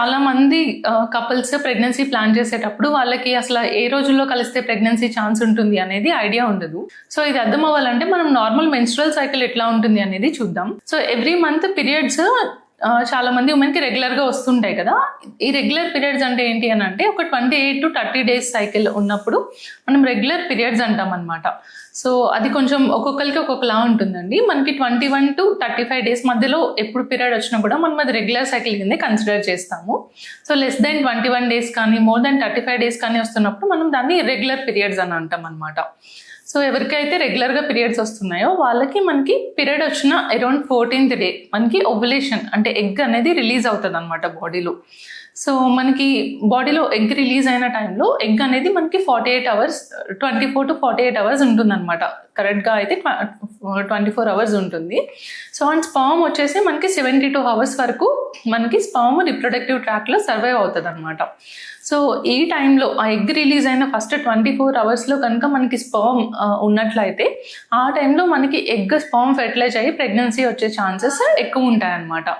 చాలా మంది couples pregnancy plan చేసేటప్పుడు వాళ్ళకి అసలు ఏ రోజుల్లో కలిస్తే ప్రెగ్నెన్సీ ఛాన్స్ ఉంటుంది అనేది ఐడియా ఉండదు. సో ఇది అర్థం అవ్వాలంటే మనం నార్మల్ మెన్స్ట్రువల్ సైకిల్ ఎట్లా ఉంటుంది అనేది చూద్దాం. సో ఎవ్రీ మంత్ పీరియడ్స్ చాలా మంది ఉమెన్కి రెగ్యులర్గా వస్తుంటాయి కదా. ఈ రెగ్యులర్ పీరియడ్స్ అంటే ఏంటి అని అంటే ఒక 28 to 30 days సైకిల్ ఉన్నప్పుడు మనం రెగ్యులర్ పీరియడ్స్ అంటాం అనమాట. సో అది కొంచెం ఒక్కొక్కరికి ఒక్కొక్కలా ఉంటుందండి. మనకి 21 to 35 days మధ్యలో ఎప్పుడు పీరియడ్ వచ్చినా కూడా మనం అది రెగ్యులర్ సైకిల్ కింద కన్సిడర్ చేస్తాము. సో లెస్ దెన్ 21 days కానీ మోర్ దెన్ 35 days కానీ వస్తున్నప్పుడు మనం దాన్ని ఇర్రెగ్యులర్ పీరియడ్స్ అని అంటాం అనమాట. సో ఎవరికైతే రెగ్యులర్గా పీరియడ్స్ వస్తున్నాయో వాళ్ళకి మనకి పీరియడ్ వచ్చిన అరౌండ్ 14th day మనకి ఓవ్యులేషన్ అంటే ఎగ్ అనేది రిలీజ్ అవుతుంది అనమాట బాడీలో. సో మనకి బాడీలో ఎగ్ రిలీజ్ అయిన టైంలో ఎగ్ అనేది మనకి 48 hours 24 to 48 hours ఉంటుందన్నమాట. కరెక్ట్గా అయితే 24 hours ఉంటుంది. సో అండ్ స్పర్మ్ వచ్చేసి మనకి 72 hours వరకు మనకి స్పర్మ్ రిప్రొడక్టివ్ ట్రాక్లో సర్వైవ్ అవుతుంది అనమాట. సో ఈ టైంలో ఆ ఎగ్ రిలీజ్ అయిన ఫస్ట్ 24 hours కనుక మనకి స్పర్మ్ ఉన్నట్లయితే ఆ టైంలో మనకి ఎగ్ స్పర్మ్ ఫెర్టిలైజ్ అయ్యి ప్రెగ్నెన్సీ వచ్చే ఛాన్సెస్ ఎక్కువ ఉంటాయన్నమాట.